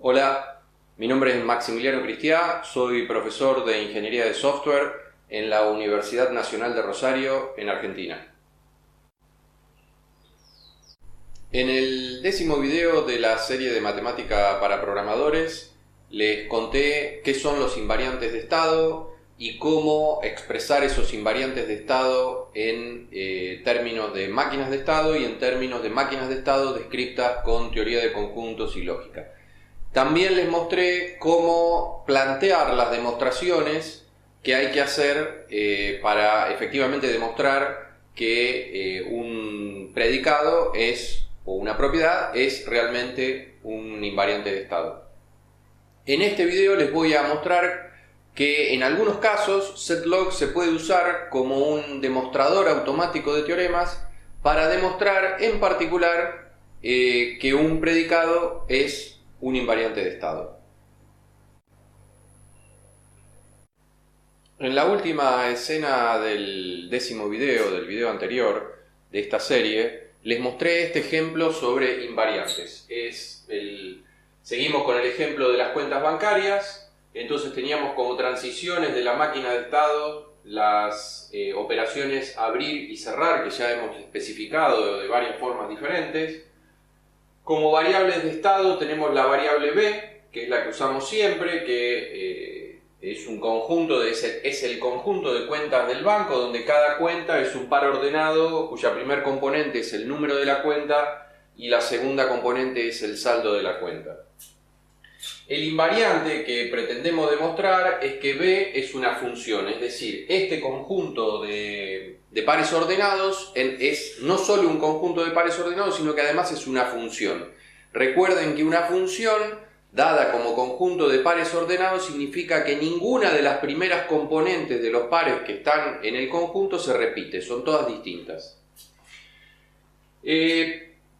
Hola, mi nombre es Maximiliano Cristiá, soy profesor de Ingeniería de Software en la Universidad Nacional de Rosario, en Argentina. En el 10º video de la serie de matemática para programadores les conté qué son los invariantes de estado y cómo expresar esos invariantes de estado en términos de máquinas de estado y en términos de máquinas de estado descritas con teoría de conjuntos y lógica. También les mostré cómo plantear las demostraciones que hay que hacer para efectivamente demostrar que un predicado o una propiedad es realmente un invariante de estado. En este video les voy a mostrar que en algunos casos setlog se puede usar como un demostrador automático de teoremas para demostrar en particular que un predicado es un invariante de estado. En la última escena del 10º video, del video anterior de esta serie, les mostré este ejemplo sobre invariantes. Seguimos con el ejemplo de las cuentas bancarias. Entonces teníamos como transiciones de la máquina de estado las operaciones abrir y cerrar, que ya hemos especificado de varias formas diferentes. Como variables de estado tenemos la variable b, que es la que usamos siempre, que es un conjunto es el conjunto de cuentas del banco, donde cada cuenta es un par ordenado cuya primer componente es el número de la cuenta y la segunda componente es el saldo de la cuenta. El invariante que pretendemos demostrar es que b es una función, es decir, este conjunto de pares ordenados es no solo un conjunto de pares ordenados, sino que además es una función. Recuerden que una función, dada como conjunto de pares ordenados, significa que ninguna de las primeras componentes de los pares que están en el conjunto se repite, son todas distintas.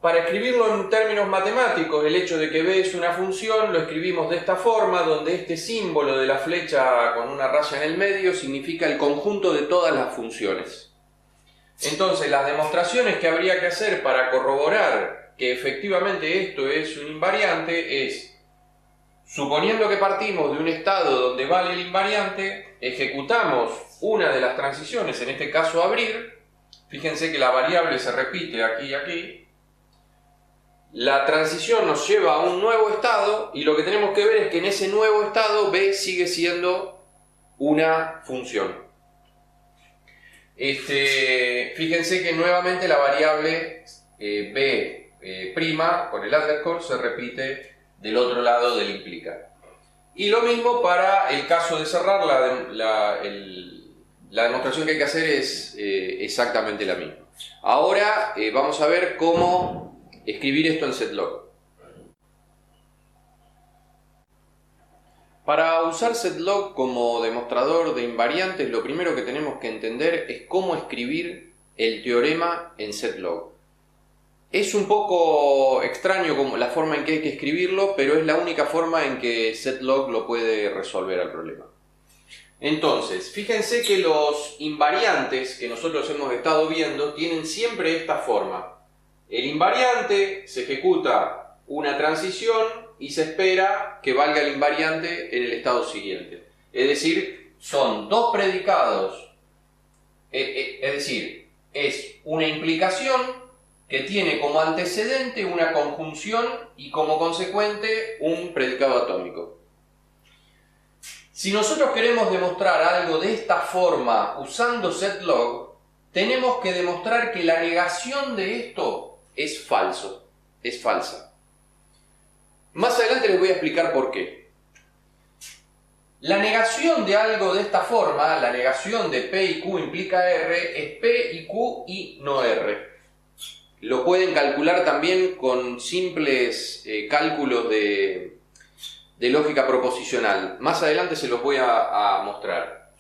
Para escribirlo en términos matemáticos, el hecho de que b es una función lo escribimos de esta forma, donde este símbolo de la flecha con una raya en el medio significa el conjunto de todas las funciones. Entonces, las demostraciones que habría que hacer para corroborar que efectivamente esto es un invariante es, suponiendo que partimos de un estado donde vale el invariante, ejecutamos una de las transiciones, en este caso abrir. Fíjense que la variable se repite aquí y aquí. La transición nos lleva a un nuevo estado y lo que tenemos que ver es que en ese nuevo estado b sigue siendo una función. Fíjense que nuevamente la variable b' con el underscore se repite del otro lado del implica. Y lo mismo para el caso de cerrar, la demostración que hay que hacer es exactamente la misma. Ahora vamos a ver cómo escribir esto en setlog. Para usar setlog como demostrador de invariantes, lo primero que tenemos que entender es cómo escribir el teorema en setlog. Es un poco extraño como la forma en que hay que escribirlo, pero es la única forma en que setlog lo puede resolver al problema. Entonces, fíjense que los invariantes que nosotros hemos estado viendo tienen siempre esta forma. El invariante se ejecuta una transición y se espera que valga el invariante en el estado siguiente. Es decir, son dos predicados, es decir, es una implicación que tiene como antecedente una conjunción y como consecuente un predicado atómico. Si nosotros queremos demostrar algo de esta forma usando setlog, tenemos que demostrar que la negación de esto es falso, es falsa. Más adelante les voy a explicar por qué. La negación de algo de esta forma, la negación de P y Q implica R, es P y Q y no R. Lo pueden calcular también con simples cálculos de lógica proposicional. Más adelante se los voy a mostrar.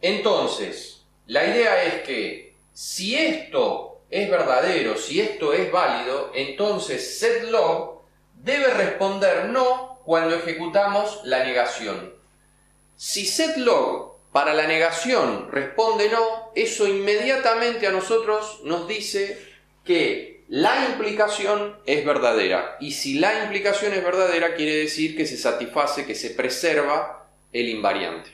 Entonces, la idea es que si esto es verdadero, si esto es válido, entonces setlog debe responder no cuando ejecutamos la negación. Si setlog para la negación responde no, eso inmediatamente a nosotros nos dice que la implicación es verdadera. Y si la implicación es verdadera, quiere decir que se satisface, que se preserva el invariante.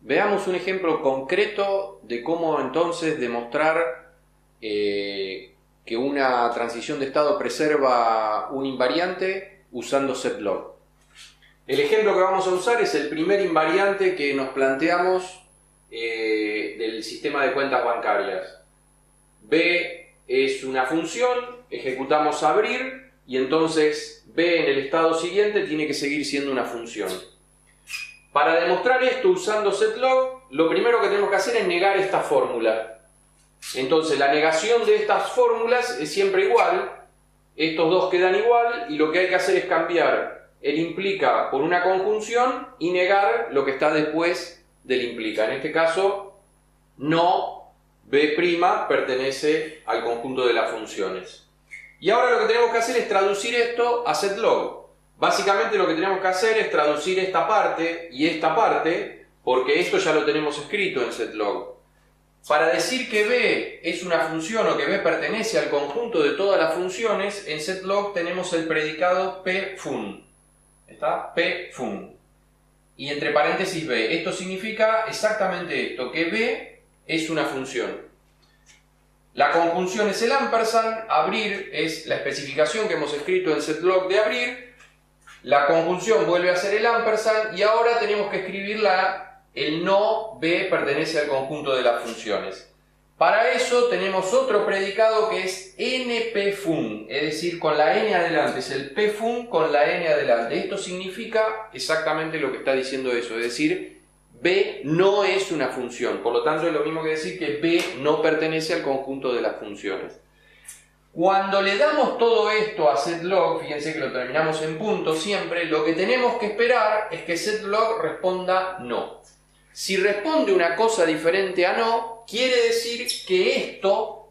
Veamos un ejemplo concreto de cómo entonces demostrar que una transición de estado preserva un invariante usando setlog. El ejemplo que vamos a usar es el primer invariante que nos planteamos del sistema de cuentas bancarias. B es una función, ejecutamos abrir y entonces B en el estado siguiente tiene que seguir siendo una función. Para demostrar esto usando setlog, lo primero que tenemos que hacer es negar esta fórmula. Entonces la negación de estas fórmulas es siempre igual, estos dos quedan igual y lo que hay que hacer es cambiar el implica por una conjunción y negar lo que está después del implica. En este caso, no B' pertenece al conjunto de las funciones. Y ahora lo que tenemos que hacer es traducir esto a setlog. Básicamente lo que tenemos que hacer es traducir esta parte y esta parte, porque esto ya lo tenemos escrito en setlog. Para decir que B es una función o que B pertenece al conjunto de todas las funciones, en setlog tenemos el predicado pfun. ¿Está? Pfun. Y entre paréntesis B. Esto significa exactamente esto, que B es una función. La conjunción es el ampersand, abrir es la especificación que hemos escrito en setlog de abrir, la conjunción vuelve a ser el ampersand y ahora tenemos que escribir el no B pertenece al conjunto de las funciones. Para eso tenemos otro predicado que es npfun, es decir, con la n adelante, es el pfun con la n adelante. Esto significa exactamente lo que está diciendo eso, es decir, B no es una función, por lo tanto es lo mismo que decir que B no pertenece al conjunto de las funciones. Cuando le damos todo esto a setlog, fíjense que lo terminamos en punto siempre, lo que tenemos que esperar es que setlog responda no. Si responde una cosa diferente a no, quiere decir que esto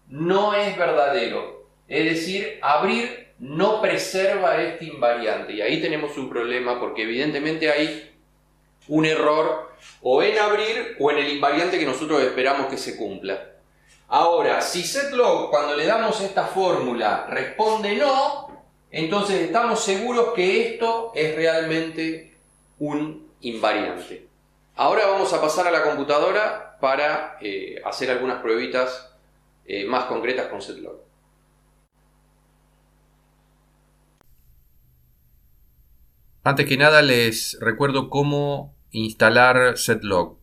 no es verdadero. Es decir, abrir no preserva este invariante. Y ahí tenemos un problema porque evidentemente hay un error o en abrir o en el invariante que nosotros esperamos que se cumpla. Ahora, si setlog cuando le damos esta fórmula responde no, entonces estamos seguros que esto es realmente un invariante. Ahora vamos a pasar a la computadora para hacer algunas pruebitas más concretas con setlog. Antes que nada les recuerdo cómo instalar setlog.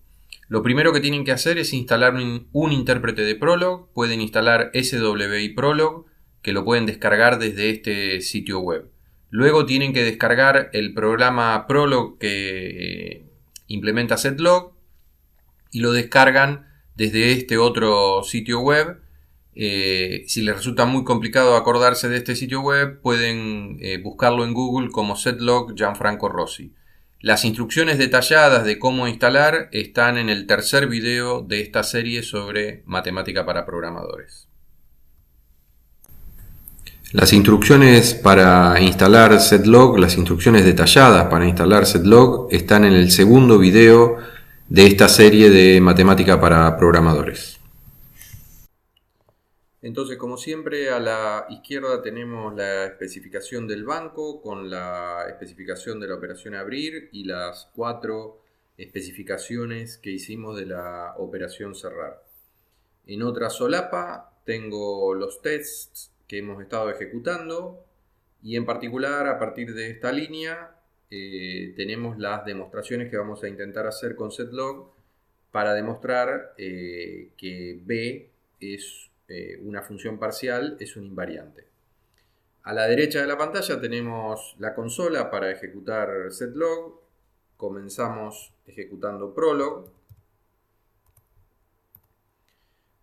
Lo primero que tienen que hacer es instalar un intérprete de Prolog. Pueden instalar SWI Prolog, que lo pueden descargar desde este sitio web. Luego tienen que descargar el programa Prolog que implementa setlog y lo descargan desde este otro sitio web. Si les resulta muy complicado acordarse de este sitio web, pueden buscarlo en Google como setlog Gianfranco Rossi. Las instrucciones detalladas de cómo instalar están en el tercer video de esta serie sobre matemática para programadores. Las instrucciones para instalar setlog, las instrucciones detalladas para instalar setlog están en el segundo video de esta serie de matemática para programadores. Entonces, como siempre, a la izquierda tenemos la especificación del banco con la especificación de la operación abrir y las 4 especificaciones que hicimos de la operación cerrar. En otra solapa tengo los tests que hemos estado ejecutando y en particular a partir de esta línea tenemos las demostraciones que vamos a intentar hacer con setlog para demostrar que B es una función parcial, es un invariante. A la derecha de la pantalla tenemos la consola para ejecutar setlog. Comenzamos ejecutando Prolog.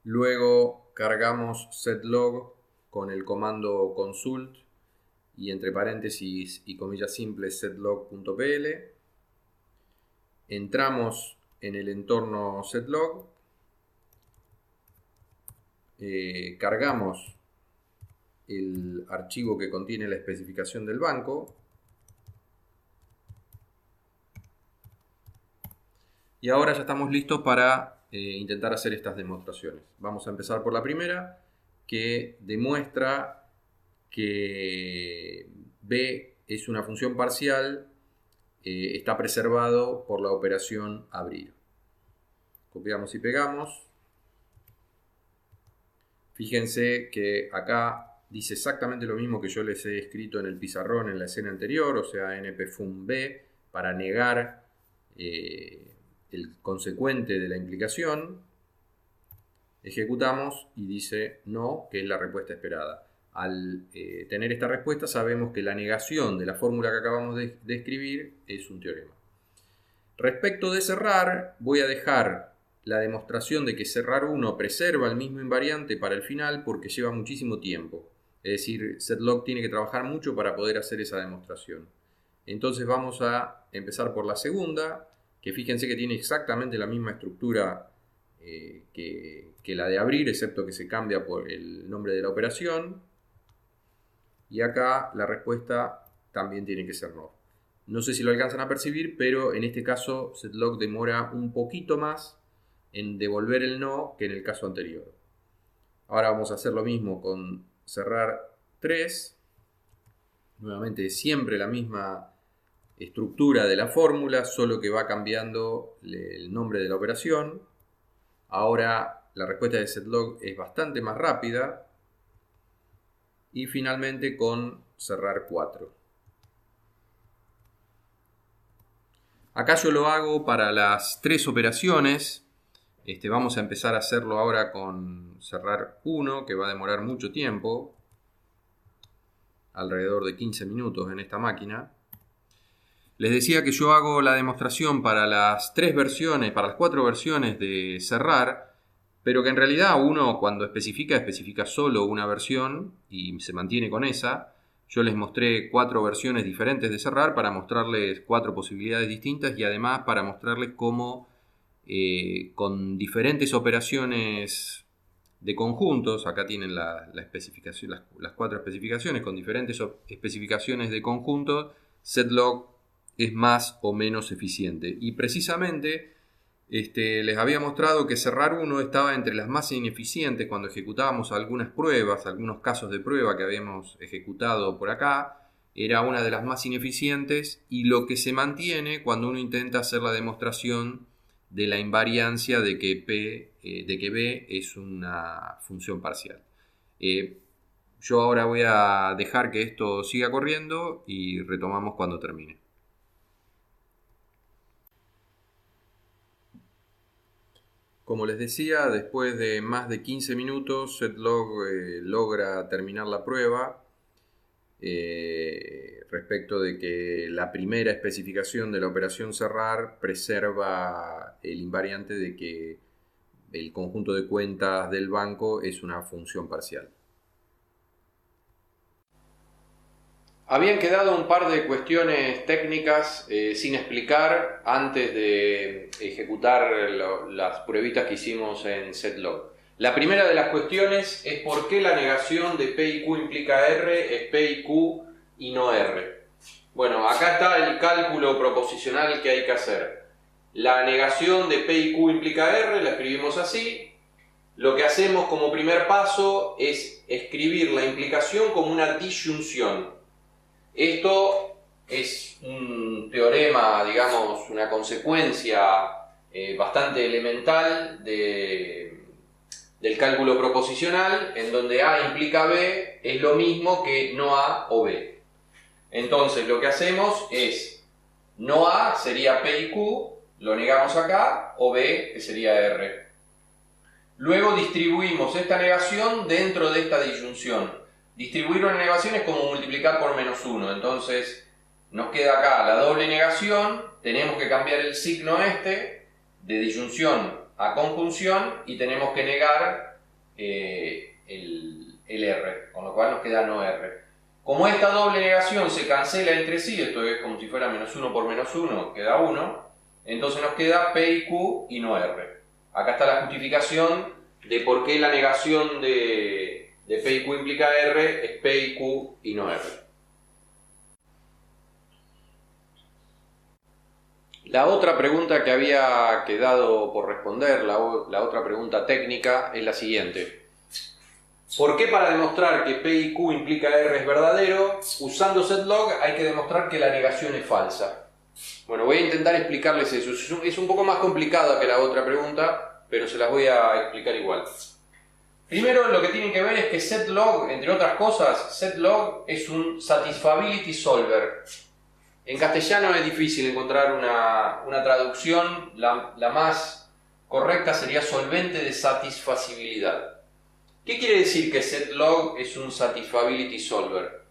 Luego cargamos setlog con el comando consult y entre paréntesis y comillas simples setlog.pl. Entramos en el entorno setlog. Cargamos el archivo que contiene la especificación del banco y ahora ya estamos listos para intentar hacer estas demostraciones. Vamos a empezar por la primera, que demuestra que b es una función parcial, está preservado por la operación abrir. Copiamos y pegamos. Fíjense que acá dice exactamente lo mismo que yo les he escrito en el pizarrón en la escena anterior, o sea, npfun b, para negar el consecuente de la implicación. Ejecutamos y dice no, que es la respuesta esperada. Al tener esta respuesta sabemos que la negación de la fórmula que acabamos de escribir es un teorema. Respecto de cerrar, voy a dejar la demostración de que cerrar 1 preserva el mismo invariante para el final porque lleva muchísimo tiempo. Es decir, setlog tiene que trabajar mucho para poder hacer esa demostración. Entonces vamos a empezar por la segunda, que fíjense que tiene exactamente la misma estructura que la de abrir, excepto que se cambia por el nombre de la operación. Y acá la respuesta también tiene que ser no. No sé si lo alcanzan a percibir, pero en este caso setlog demora un poquito más en devolver el no que en el caso anterior. Ahora vamos a hacer lo mismo con cerrar 3. Nuevamente siempre la misma estructura de la fórmula, solo que va cambiando el nombre de la operación. Ahora la respuesta de setlog es bastante más rápida. Y finalmente con cerrar 4. Acá yo lo hago para las 3 operaciones. Vamos a empezar a hacerlo ahora con cerrar 1, que va a demorar mucho tiempo. Alrededor de 15 minutos en esta máquina. Les decía que yo hago la demostración para las 3 versiones, para las 4 versiones de cerrar, pero que en realidad uno cuando especifica solo una versión y se mantiene con esa. Yo les mostré 4 versiones diferentes de cerrar para mostrarles 4 posibilidades distintas y además para mostrarles cómo con diferentes operaciones de conjuntos, acá tienen la especificación, las 4 especificaciones, con diferentes especificaciones de conjuntos, setlog es más o menos eficiente. Y precisamente les había mostrado que cerrar 1 estaba entre las más ineficientes cuando ejecutábamos algunas pruebas, algunos casos de prueba que habíamos ejecutado por acá. Era una de las más ineficientes y lo que se mantiene cuando uno intenta hacer la demostración de la invariancia de que b es una función parcial. Yo ahora voy a dejar que esto siga corriendo y retomamos cuando termine. Como les decía, después de más de 15 minutos, setlog logra terminar la prueba respecto de que la primera especificación de la operación cerrar preserva el invariante de que el conjunto de cuentas del banco es una función parcial. Habían quedado un par de cuestiones técnicas sin explicar antes de ejecutar las pruebitas que hicimos en setlog. La primera de las cuestiones es por qué la negación de P y Q implica R es P y Q y no R. Bueno, acá está el cálculo proposicional que hay que hacer. La negación de P y Q implica R, la escribimos así. Lo que hacemos como primer paso es escribir la implicación como una disyunción. Esto es un teorema, digamos, una consecuencia bastante elemental del cálculo proposicional, en donde A implica B es lo mismo que no A o B. Entonces lo que hacemos es, no A sería P y Q, lo negamos acá, o B, que sería R. Luego distribuimos esta negación dentro de esta disyunción. Distribuir una negación es como multiplicar por menos 1, entonces nos queda acá la doble negación, tenemos que cambiar el signo de disyunción a conjunción y tenemos que negar el R, con lo cual nos queda no R. Como esta doble negación se cancela entre sí, esto es como si fuera menos 1 por menos 1, queda 1, entonces nos queda P y Q y no R. Acá está la justificación de por qué la negación de P y Q implica R es P y Q y no R. La otra pregunta que había quedado por responder, la otra pregunta técnica, es la siguiente. ¿Por qué para demostrar que P y Q implica R es verdadero, usando setlog hay que demostrar que la negación es falsa? Bueno, voy a intentar explicarles eso. Es un poco más complicada que la otra pregunta, pero se las voy a explicar igual. Primero, lo que tienen que ver es que setlog, entre otras cosas, setlog es un satisfability solver. En castellano es difícil encontrar una traducción, la más correcta sería solvente de satisfacibilidad. ¿Qué quiere decir que setlog es un satisfability solver?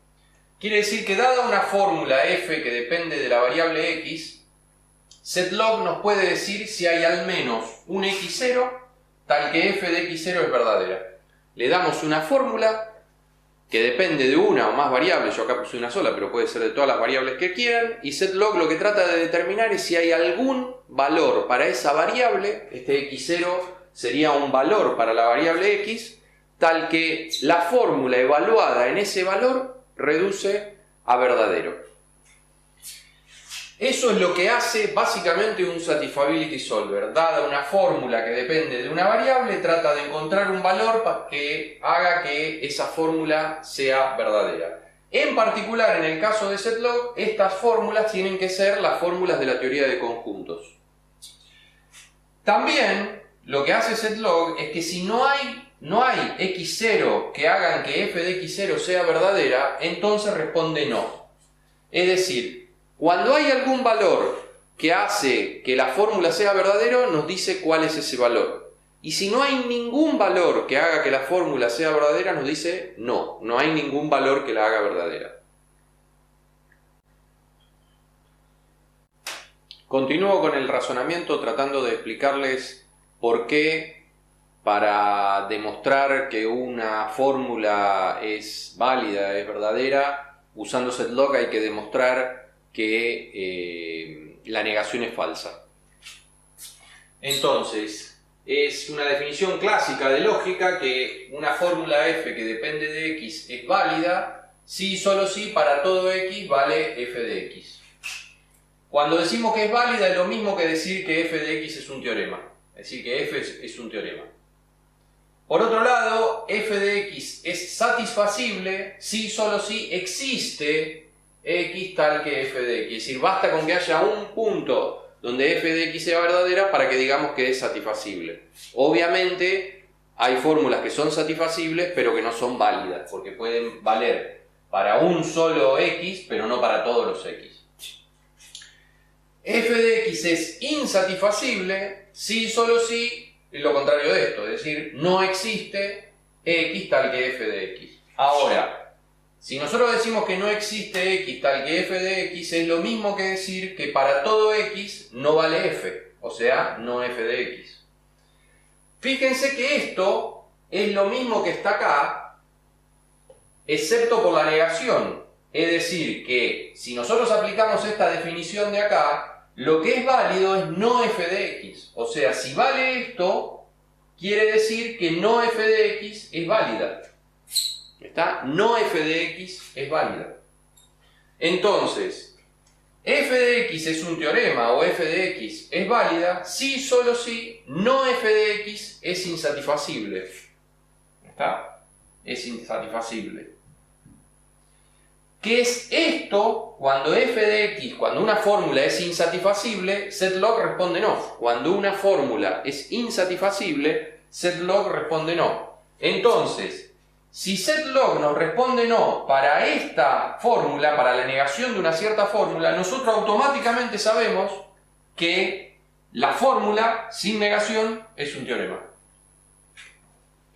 Quiere decir que dada una fórmula f que depende de la variable x, setlog nos puede decir si hay al menos un x0 tal que f de x0 es verdadera. Le damos una fórmula que depende de una o más variables, yo acá puse una sola, pero puede ser de todas las variables que quieran, y setlog lo que trata de determinar es si hay algún valor para esa variable, este x0 sería un valor para la variable x, tal que la fórmula evaluada en ese valor reduce a verdadero. Eso es lo que hace básicamente un satisfability solver. Dada una fórmula que depende de una variable, trata de encontrar un valor que haga que esa fórmula sea verdadera. En particular, en el caso de setlog, estas fórmulas tienen que ser las fórmulas de la teoría de conjuntos. También, lo que hace setlog es que si no hay x0 que hagan que f de x0 sea verdadera, entonces responde no. Es decir, cuando hay algún valor que hace que la fórmula sea verdadero, nos dice cuál es ese valor. Y si no hay ningún valor que haga que la fórmula sea verdadera, nos dice no, no hay ningún valor que la haga verdadera. Continúo con el razonamiento tratando de explicarles por qué para demostrar que una fórmula es válida, es verdadera, usando setlog hay que demostrar que la negación es falsa. Entonces, es una definición clásica de lógica que una fórmula f que depende de x es válida si y solo si para todo x vale f de x. Cuando decimos que es válida es lo mismo que decir que f de x es un teorema, es decir, que f es un teorema. Por otro lado, f de x es satisfacible si y solo si existe x tal que f de x. Es decir, basta con que haya un punto donde f de x sea verdadera para que digamos que es satisfacible. Obviamente hay fórmulas que son satisfacibles pero que no son válidas, porque pueden valer para un solo x pero no para todos los x. F de x es insatisfacible si y solo si es lo contrario de esto, es decir, no existe x tal que f de x. Ahora, si nosotros decimos que no existe x tal que f de x, es lo mismo que decir que para todo x no vale f, o sea, no f de x. Fíjense que esto es lo mismo que está acá, excepto por la negación. Es decir, que si nosotros aplicamos esta definición de acá, lo que es válido es no f de x. O sea, si vale esto, quiere decir que no f de x es válida. ¿Está? No f de x es válida. Entonces, f de x es un teorema o f de x es válida si y solo si no f de x es insatisfacible. ¿Está? Es insatisfacible. ¿Qué es esto? Cuando f de x, cuando una fórmula es insatisfacible, setlog responde no. Cuando una fórmula es insatisfacible, setlog responde no. Entonces, si setlog nos responde no para esta fórmula, para la negación de una cierta fórmula, nosotros automáticamente sabemos que la fórmula sin negación es un teorema.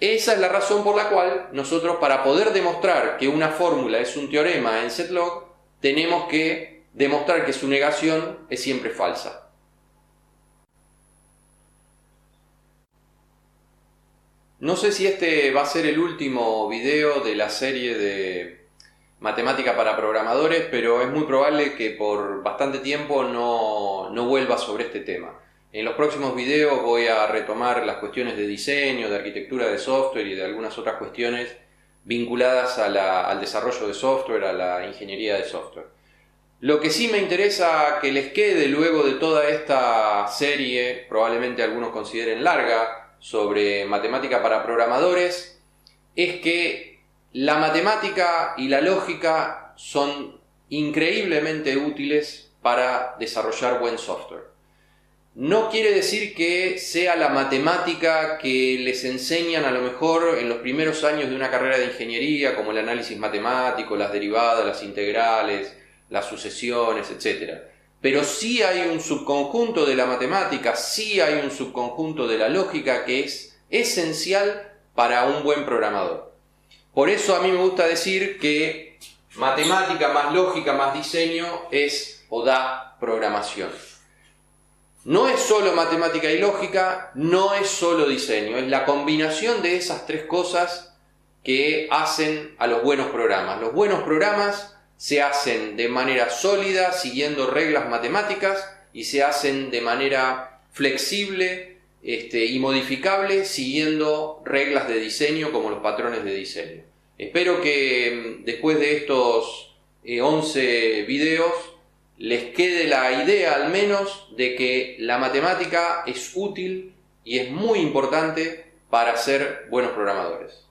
Esa es la razón por la cual nosotros, para poder demostrar que una fórmula es un teorema en setlog, tenemos que demostrar que su negación es siempre falsa. No sé si este va a ser el último video de la serie de matemática para programadores, pero es muy probable que por bastante tiempo no vuelva sobre este tema. En los próximos videos voy a retomar las cuestiones de diseño, de arquitectura de software y de algunas otras cuestiones vinculadas al desarrollo de software, a la ingeniería de software. Lo que sí me interesa que les quede luego de toda esta serie, probablemente algunos consideren larga, sobre matemática para programadores, es que la matemática y la lógica son increíblemente útiles para desarrollar buen software. No quiere decir que sea la matemática que les enseñan a lo mejor en los primeros años de una carrera de ingeniería, como el análisis matemático, las derivadas, las integrales, las sucesiones, etc. Pero sí hay un subconjunto de la matemática, sí hay un subconjunto de la lógica que es esencial para un buen programador. Por eso a mí me gusta decir que matemática más lógica más diseño es o da programación. No es solo matemática y lógica, no es solo diseño, es la combinación de esas tres cosas que hacen a los buenos programas. Los buenos programas se hacen de manera sólida, siguiendo reglas matemáticas, y se hacen de manera flexible y modificable, siguiendo reglas de diseño como los patrones de diseño. Espero que después de estos 11 videos les quede la idea al menos de que la matemática es útil y es muy importante para ser buenos programadores.